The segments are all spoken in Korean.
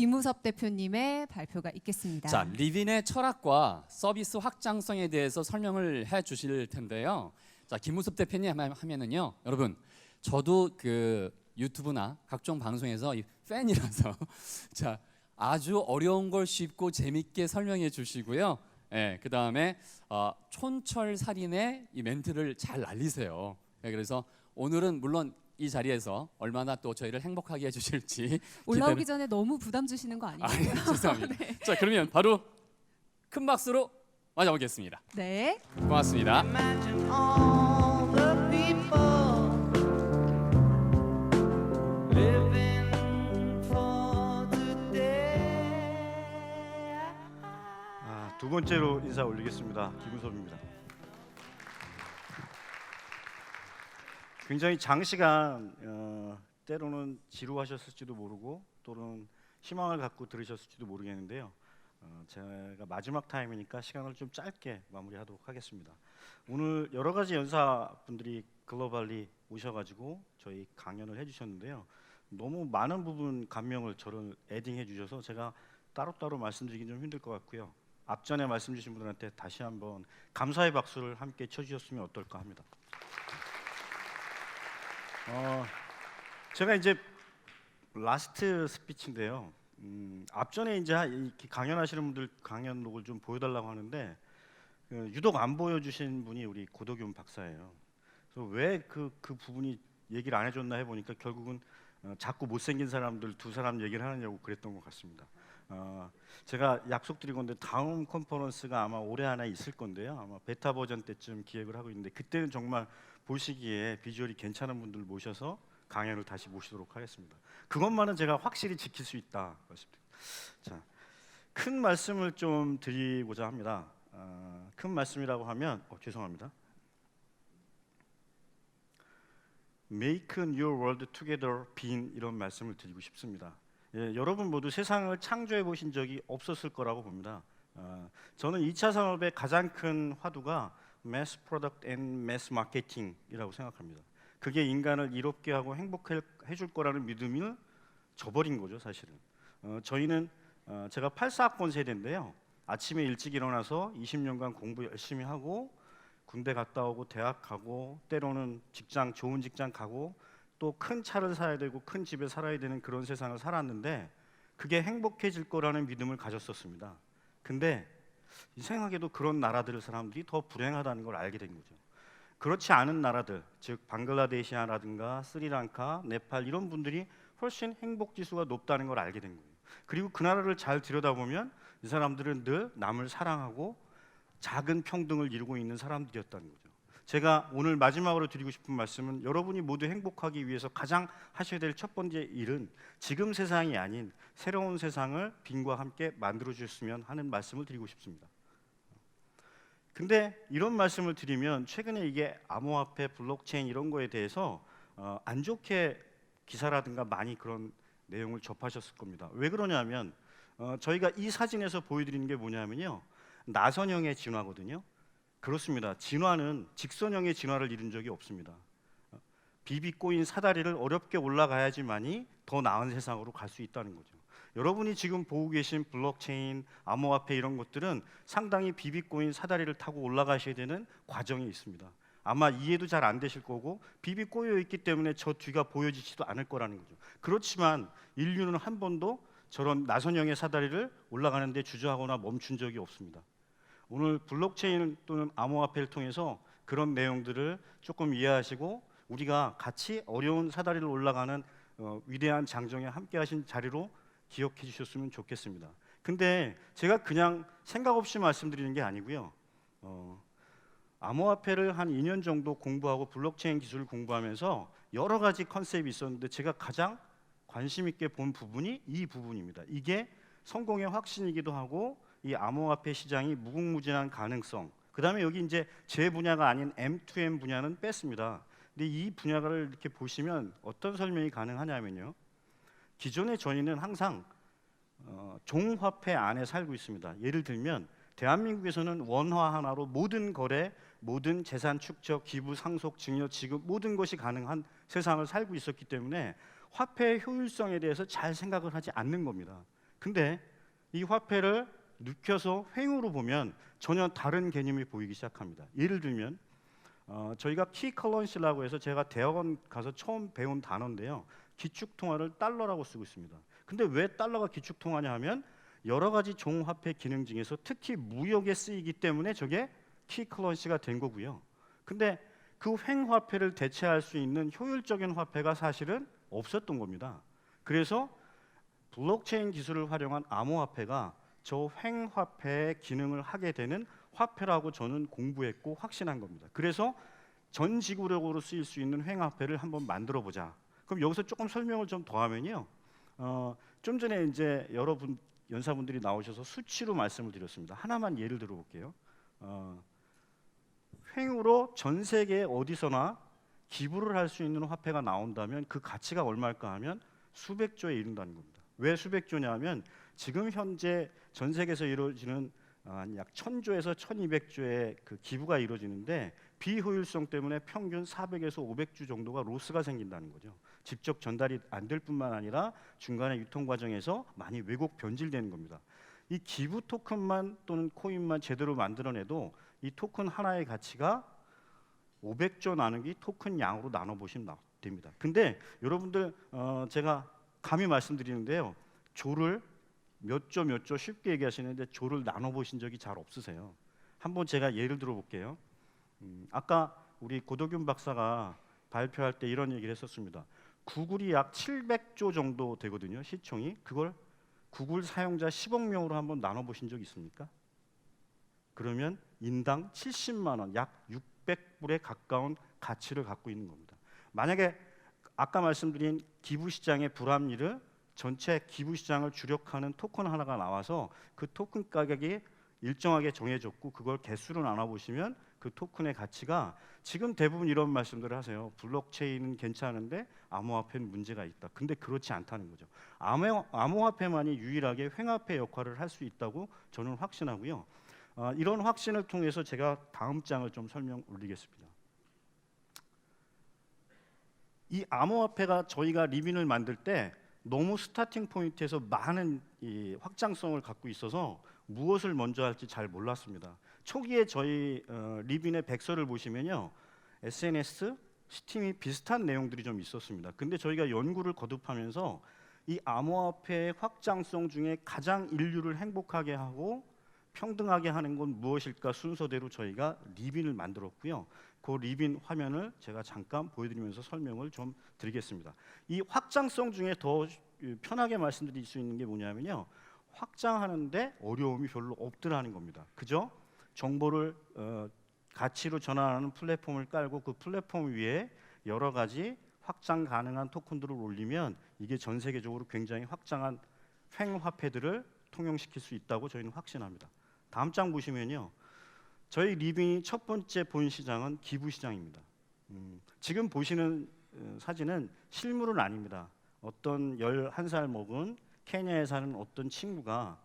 김우섭 대표님의 발표가 있겠습니다. 자, 리빈의 철학과 서비스 확장성에 대해서 설명을 해 주실 텐데요. 자, 김우섭 대표님 하면은요, 여러분, 저도 그 유튜브나 각종 방송에서 이 팬이라서 자, 아주 어려운 걸 쉽고 재밌게 설명해 주시고요. 예, 그 다음에 촌철살인의 이 멘트를 잘 날리세요. 예, 그래서 오늘은 물론 이 자리에서 얼마나 또 저희를 행복하게 해주실지 올라오기 전에 너무 부담 주시는 거 아니에요? 죄송합니다. 네. 자, 그러면 바로 큰 박수로 맞아보겠습니다. 네. 고맙습니다. Imagine all the people living for today. 두 번째로 인사 올리겠습니다. 김우섭입니다. 굉장히 장시간 때로는 지루하셨을지도 모르고 또는 희망을 갖고 들으셨을지도 모르겠는데요. 제가 마지막 타임이니까 시간을 좀 짧게 마무리하도록 하겠습니다. 오늘 여러 가지 연사분들이 글로벌리 오셔가지고 저희 강연을 해주셨는데요. 너무 많은 부분 감명을 저를 에딩해 주셔서 제가 따로따로 말씀드리긴 좀 힘들 것 같고요. 앞전에 말씀 주신 분들한테 다시 한번 감사의 박수를 함께 쳐주셨으면 어떨까 합니다. 제가 이제 라스트 스피치인데요. 앞전에 이제 이렇게 강연하시는 분들 강연록을 좀 보여달라고 하는데 유독 안 보여주신 분이 우리 고덕윤 박사예요. 그래서 왜 그 부분이 얘기를 안 해줬나 해보니까 결국은 자꾸 못생긴 사람들 두 사람 얘기를 하느냐고 그랬던 것 같습니다. 제가 약속드리건데 다음 컨퍼런스가 아마 올해 안에 있을 건데요. 아마 베타 버전 때쯤 기획을 하고 있는데 그때는 정말 보시기에 비주얼이 괜찮은 분들 모셔서 강연을 다시 모시도록 하겠습니다. 그것만은 제가 확실히 지킬 수 있다. 자, 큰 말씀을 좀 드리고자 합니다. 큰 말씀이라고 하면 죄송합니다. Make your world together 빈 이런 말씀을 드리고 싶습니다. 예, 여러분 모두 세상을 창조해 보신 적이 없었을 거라고 봅니다. 저는 2차 산업의 가장 큰 화두가 Mass Product and Mass Marketing이라고 생각합니다. 그게 인간을 이롭게 하고 행복해 줄 거라는 믿음을 저버린 거죠, 사실은. 저희는 제가 84학번 세대인데요. 아침에 일찍 일어나서 20년간 공부 열심히 하고 군대 갔다 오고 대학 가고 때로는 직장 좋은 직장 가고 또 큰 차를 사야 되고 큰 집에 살아야 되는 그런 세상을 살았는데 그게 행복해질 거라는 믿음을 가졌었습니다. 근데 이상하게도 그런 나라들 사람들이 더 불행하다는 걸 알게 된 거죠. 그렇지 않은 나라들, 즉 방글라데시아라든가 스리랑카, 네팔 이런 분들이 훨씬 행복 지수가 높다는 걸 알게 된 거예요. 그리고 그 나라를 잘 들여다보면 이 사람들은 늘 남을 사랑하고 작은 평등을 이루고 있는 사람들이었다는 거죠. 제가 오늘 마지막으로 드리고 싶은 말씀은 여러분이 모두 행복하기 위해서 가장 하셔야 될 첫 번째 일은 지금 세상이 아닌 새로운 세상을 빈과 함께 만들어 주셨으면 하는 말씀을 드리고 싶습니다. 근데 이런 말씀을 드리면 최근에 이게 암호화폐, 블록체인 이런 거에 대해서 안 좋게 기사라든가 많이 그런 내용을 접하셨을 겁니다. 왜 그러냐면 저희가 이 사진에서 보여드리는 게 뭐냐면요, 나선형의 진화거든요. 그렇습니다. 진화는 직선형의 진화를 이룬 적이 없습니다. 비비 꼬인 사다리를 어렵게 올라가야지만이 더 나은 세상으로 갈 수 있다는 거죠. 여러분이 지금 보고 계신 블록체인, 암호화폐 이런 것들은 상당히 비비 꼬인 사다리를 타고 올라가셔야 되는 과정이 있습니다. 아마 이해도 잘 안 되실 거고 비비 꼬여 있기 때문에 저 뒤가 보여지지도 않을 거라는 거죠. 그렇지만 인류는 한 번도 저런 나선형의 사다리를 올라가는 데 주저하거나 멈춘 적이 없습니다. 오늘 블록체인 또는 암호화폐를 통해서 그런 내용들을 조금 이해하시고 우리가 같이 어려운 사다리를 올라가는 위대한 장정에 함께 하신 자리로 기억해 주셨으면 좋겠습니다. 근데 제가 그냥 생각 없이 말씀드리는 게 아니고요. 암호화폐를 한 2년 정도 공부하고 블록체인 기술을 공부하면서 여러 가지 컨셉이 있었는데 제가 가장 관심 있게 본 부분이 이 부분입니다. 이게 성공의 확신이기도 하고 이 암호화폐 시장이 무궁무진한 가능성. 그다음에 여기 이제 제 분야가 아닌 M2M 분야는 뺐습니다. 근데 이 분야를 이렇게 보시면 어떤 설명이 가능하냐면요. 기존에 저희는 항상 종화폐 안에 살고 있습니다. 예를 들면 대한민국에서는 원화 하나로 모든 거래, 모든 재산 축적, 기부, 상속, 증여, 지급 모든 것이 가능한 세상을 살고 있었기 때문에 화폐의 효율성에 대해서 잘 생각을 하지 않는 겁니다. 근데 이 화폐를 눕혀서 횡으로 보면 전혀 다른 개념이 보이기 시작합니다. 예를 들면 저희가 키 커런시라고 해서 제가 대학원 가서 처음 배운 단어인데요. 기축통화를 달러라고 쓰고 있습니다. 근데 왜 달러가 기축통화냐 하면 여러 가지 종화폐 기능 중에서 특히 무역에 쓰이기 때문에 저게 키 커런시가 된 거고요. 근데 그 횡화폐를 대체할 수 있는 효율적인 화폐가 사실은 없었던 겁니다. 그래서 블록체인 기술을 활용한 암호화폐가 저 횡화폐의 기능을 하게 되는 화폐라고 저는 공부했고 확신한 겁니다. 그래서 전 지구력으로 쓰일 수 있는 횡화폐를 한번 만들어 보자. 그럼 여기서 조금 설명을 좀 더하면요. 좀 전에 이제 여러분 연사분들이 나오셔서 수치로 말씀을 드렸습니다. 하나만 예를 들어볼게요. 횡으로 전 세계 어디서나 기부를 할 수 있는 화폐가 나온다면 그 가치가 얼마일까 하면 수백조에 이른다는 겁니다. 왜 수백조냐 하면 지금 현재 전 세계에서 이루어지는 약 1000조에서 1200조의 그 기부가 이루어지는데 비효율성 때문에 평균 400에서 500주 정도가 로스가 생긴다는 거죠. 직접 전달이 안 될 뿐만 아니라 중간에 유통 과정에서 많이 왜곡 변질되는 겁니다. 이 기부 토큰만 또는 코인만 제대로 만들어내도 이 토큰 하나의 가치가 500조 나누기 토큰 양으로 나눠 보시면 됩니다. 근데 여러분들 제가 감히 말씀드리는데요. 조를 몇 조 쉽게 얘기하시는데 조를 나눠 보신 적이 잘 없으세요. 한번 제가 예를 들어 볼게요. 아까 우리 고도균 박사가 발표할 때 이런 얘기를 했었습니다. 구글이 약 700조 정도 되거든요. 시총이. 그걸 구글 사용자 10억 명으로 한번 나눠 보신 적 있습니까? 그러면 인당 70만 원, 약 600불에 가까운 가치를 갖고 있는 겁니다. 만약에 아까 말씀드린 기부 시장의 불합리를 전체 기부 시장을 주력하는 토큰 하나가 나와서 그 토큰 가격이 일정하게 정해졌고 그걸 개수로 나눠 보시면 그 토큰의 가치가 지금 대부분 이런 말씀들을 하세요. 블록체인은 괜찮은데 암호화폐는 문제가 있다. 근데 그렇지 않다는 거죠. 암호화폐만이 유일하게 횡화폐 역할을 할 수 있다고 저는 확신하고요. 이런 확신을 통해서 제가 다음 장을 좀 설명 올리겠습니다. 이 암호화폐가 저희가 리빈을 만들 때 너무 스타팅 포인트에서 많은 이 확장성을 갖고 있어서 무엇을 먼저 할지 잘 몰랐습니다. 초기에 저희 리빈의 백서를 보시면요, SNS, 스팀이 비슷한 내용들이 좀 있었습니다. 근데 저희가 연구를 거듭하면서 이 암호화폐의 확장성 중에 가장 인류를 행복하게 하고 평등하게 하는 건 무엇일까 순서대로 저희가 리빈을 만들었고요. 그 리빈 화면을 제가 잠깐 보여드리면서 설명을 좀 드리겠습니다. 이 확장성 중에 더 편하게 말씀드릴 수 있는 게 뭐냐면요, 확장하는데 어려움이 별로 없더라는 겁니다. 그죠? 정보를 가치로 전환하는 플랫폼을 깔고 그 플랫폼 위에 여러 가지 확장 가능한 토큰들을 올리면 이게 전 세계적으로 굉장히 확장한 횡화폐들을 통용시킬 수 있다고 저희는 확신합니다. 다음 장 보시면요, 저희 리빈이 첫 번째 본 시장은 기부 시장입니다. 지금 보시는 사진은 실물은 아닙니다. 어떤 11살 먹은 케냐에 사는 어떤 친구가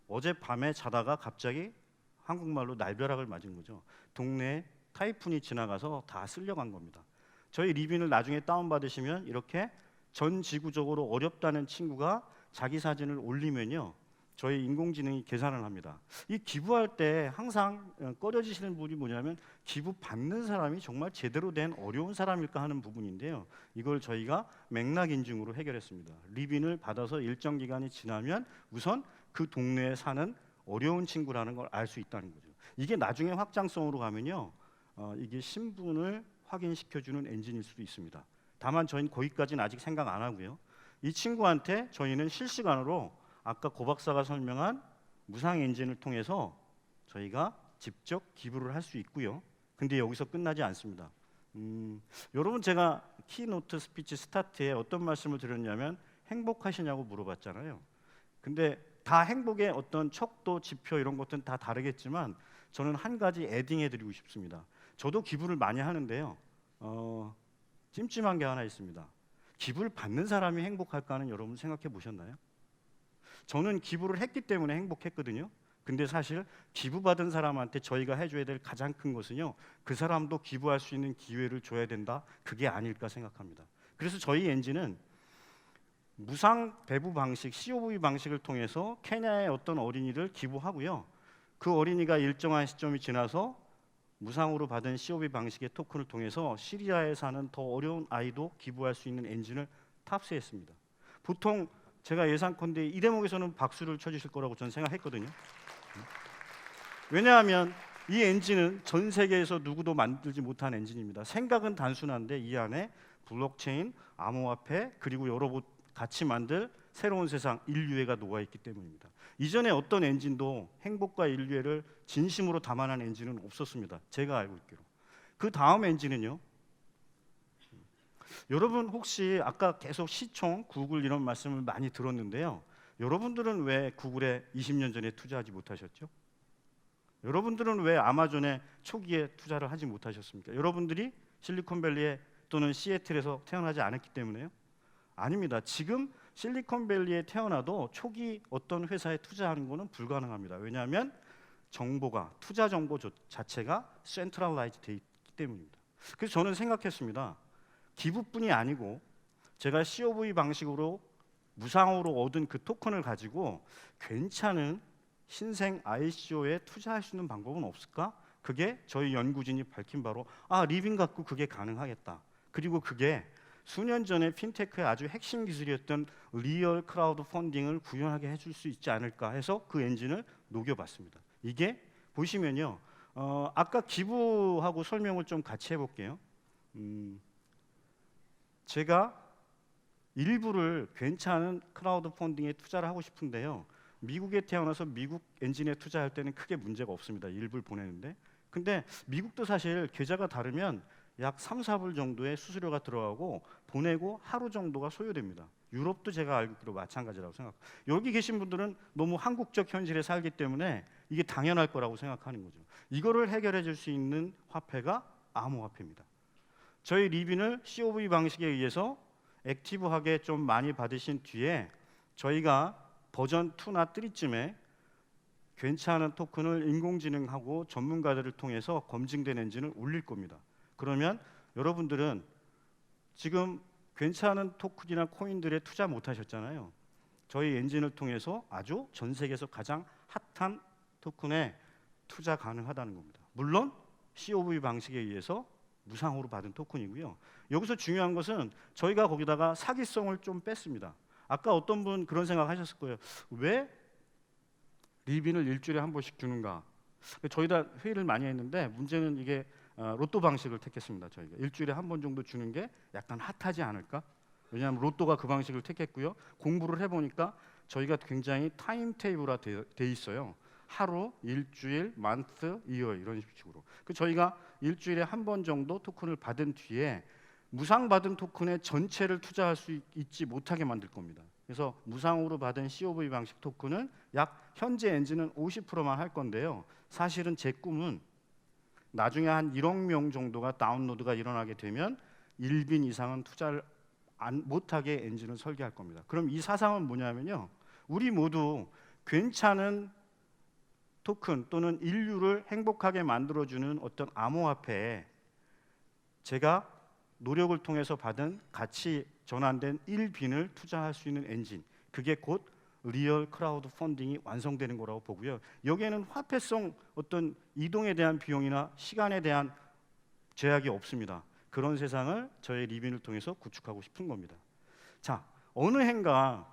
어젯밤에 자다가 갑자기 한국말로 날벼락을 맞은 거죠. 동네에 타이푼이 지나가서 다 쓸려간 겁니다. 저희 리빈을 나중에 다운받으시면 이렇게 전 지구적으로 어렵다는 친구가 자기 사진을 올리면요, 저희 인공지능이 계산을 합니다. 이 기부할 때 항상 꺼려지시는 부분이 뭐냐면 기부 받는 사람이 정말 제대로 된 어려운 사람일까 하는 부분인데요. 이걸 저희가 맥락 인증으로 해결했습니다. 리빈을 받아서 일정 기간이 지나면 우선 그 동네에 사는 어려운 친구라는 걸 알 수 있다는 거죠. 이게 나중에 확장성으로 가면요, 이게 신분을 확인시켜주는 엔진일 수도 있습니다. 다만 저희는 거기까지는 아직 생각 안 하고요. 이 친구한테 저희는 실시간으로 아까 고 박사가 설명한 무상 엔진을 통해서 저희가 직접 기부를 할 수 있고요. 근데 여기서 끝나지 않습니다. 여러분, 제가 키노트 스피치 스타트에 어떤 말씀을 드렸냐면 행복하시냐고 물어봤잖아요. 근데 다 행복의 어떤 척도, 지표 이런 것들은 다 다르겠지만 저는 한 가지 애딩해드리고 싶습니다. 저도 기부를 많이 하는데요. 찜찜한 게 하나 있습니다. 기부를 받는 사람이 행복할까는 여러분 생각해 보셨나요? 저는 기부를 했기 때문에 행복했거든요. 근데 사실 기부받은 사람한테 저희가 해줘야 될 가장 큰 것은요, 그 사람도 기부할 수 있는 기회를 줘야 된다. 그게 아닐까 생각합니다. 그래서 저희 엔진은 무상 배부 방식 COV 방식을 통해서 케냐의 어떤 어린이를 기부하고요. 그 어린이가 일정한 시점이 지나서 무상으로 받은 COV 방식의 토큰을 통해서 시리아에 사는 더 어려운 아이도 기부할 수 있는 엔진을 탑재했습니다. 보통 제가 예상컨대 이 대목에서는 박수를 쳐주실 거라고 저는 생각했거든요. 왜냐하면 이 엔진은 전 세계에서 누구도 만들지 못한 엔진입니다. 생각은 단순한데 이 안에 블록체인, 암호화폐 그리고 여러 같이 만들 새로운 세상 인류애가 녹아있기 때문입니다. 이전에 어떤 엔진도 행복과 인류애를 진심으로 담아낸 엔진은 없었습니다. 제가 알고 있기로. 그 다음 엔진은요. 여러분 혹시 아까 계속 시총, 구글 이런 말씀을 많이 들었는데요. 여러분들은 왜 구글에 20년 전에 투자하지 못하셨죠? 여러분들은 왜 아마존에 초기에 투자를 하지 못하셨습니까? 여러분들이 실리콘밸리에 또는 시애틀에서 태어나지 않았기 때문에요? 아닙니다. 지금 실리콘밸리에 태어나도 초기 어떤 회사에 투자하는 것은 불가능합니다. 왜냐하면 정보가 투자 정보 자체가 센트럴라이즈 돼 있기 때문입니다. 그래서 저는 생각했습니다. 기부뿐이 아니고 제가 COV 방식으로 무상으로 얻은 그 토큰을 가지고 괜찮은 신생 ICO에 투자할 수 있는 방법은 없을까? 그게 저희 연구진이 밝힌 바로 리빈 갖고 그게 가능하겠다. 그리고 그게 수년 전에 핀테크의 아주 핵심 기술이었던 리얼 크라우드 펀딩을 구현하게 해줄 수 있지 않을까 해서 그 엔진을 녹여봤습니다. 이게 보시면요, 아까 기부하고 설명을 좀 같이 해볼게요. 제가 일부를 괜찮은 크라우드 펀딩에 투자를 하고 싶은데요. 미국에 태어나서 미국 엔진에 투자할 때는 크게 문제가 없습니다. 일부를 보내는데. 근데 미국도 사실 계좌가 다르면 약 3, 4불 정도의 수수료가 들어가고 보내고 하루 정도가 소요됩니다. 유럽도 제가 알기로 마찬가지라고 생각합니다. 여기 계신 분들은 너무 한국적 현실에 살기 때문에 이게 당연할 거라고 생각하는 거죠. 이거를 해결해 줄 수 있는 화폐가 암호화폐입니다. 저희 리빈을 COV 방식에 의해서 액티브하게 좀 많이 받으신 뒤에 저희가 버전 2나 3쯤에 괜찮은 토큰을 인공지능하고 전문가들을 통해서 검증된 엔진을 올릴 겁니다. 그러면 여러분들은 지금 괜찮은 토큰이나 코인들에 투자 못 하셨잖아요. 저희 엔진을 통해서 아주 전 세계에서 가장 핫한 토큰에 투자 가능하다는 겁니다. 물론 COV 방식에 의해서 무상으로 받은 토큰이고요. 여기서 중요한 것은 저희가 거기다가 사기성을 좀 뺐습니다. 아까 어떤 분 그런 생각 하셨을 거예요. 왜 리빈을 일주일에 한 번씩 주는가? 저희 다 회의를 많이 했는데 문제는 이게 로또 방식을 택했습니다. 저희가 일주일에 한 번 정도 주는 게 약간 핫하지 않을까? 왜냐하면 로또가 그 방식을 택했고요. 공부를 해보니까 저희가 굉장히 타임 테이블화 돼 있어요. 하루, 일주일, 만스, 이어 이런 식으로. 그 저희가 일주일에 한 번 정도 토큰을 받은 뒤에 무상 받은 토큰의 전체를 투자할 수 있지 못하게 만들 겁니다. 그래서 무상으로 받은 COV 방식 토큰은 약 현재 엔진은 50%만 할 건데요. 사실은 제 꿈은 나중에 한 1억 명 정도가 다운로드가 일어나게 되면 1빈 이상은 투자를 못하게 엔진을 설계할 겁니다. 그럼 이 사상은 뭐냐면요. 우리 모두 괜찮은 토큰 또는 인류를 행복하게 만들어주는 어떤 암호화폐에 제가 노력을 통해서 받은 가치 전환된 1빈을 투자할 수 있는 엔진, 그게 곧 리얼 크라우드 펀딩이 완성되는 거라고 보고요. 여기에는 화폐성 어떤 이동에 대한 비용이나 시간에 대한 제약이 없습니다. 그런 세상을 저의 리빈을 통해서 구축하고 싶은 겁니다. 자, 어느 해인가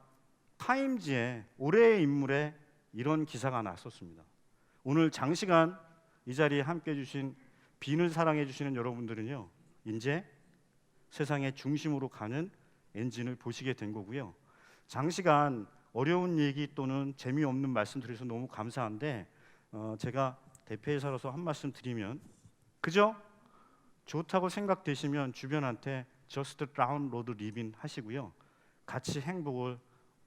타임지에 올해의 인물에 이런 기사가 났었습니다. 오늘 장시간 이 자리에 함께 해주신 빈을 사랑해 주시는 여러분들은요, 이제 세상의 중심으로 가는 엔진을 보시게 된 거고요. 장시간 어려운 얘기 또는 재미없는 말씀 드려서 너무 감사한데 제가 대표이사로서 한 말씀 드리면 그죠? 좋다고 생각되시면 주변한테 just download 리빈 하시고요. 같이 행복을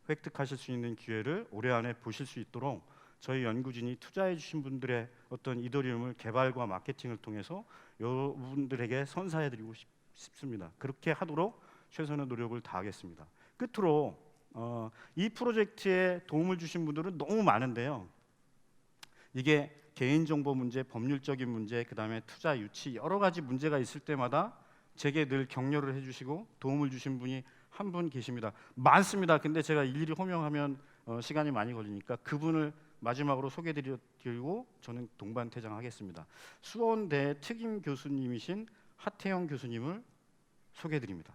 획득하실 수 있는 기회를 올해 안에 보실 수 있도록 저희 연구진이 투자해 주신 분들의 어떤 이더리움을 개발과 마케팅을 통해서 여러분들에게 선사해 드리고 싶습니다. 그렇게 하도록 최선의 노력을 다하겠습니다. 끝으로 이 프로젝트에 도움을 주신 분들은 너무 많은데요. 이게 개인정보 문제, 법률적인 문제, 그 다음에 투자 유치 여러 가지 문제가 있을 때마다 제게 늘 격려를 해주시고 도움을 주신 분이 한 분 계십니다. 많습니다. 근데 제가 일일이 호명하면 시간이 많이 걸리니까 그분을 마지막으로 소개드리고 저는 동반 퇴장하겠습니다. 수원대 특임 교수님이신 하태영 교수님을 소개드립니다.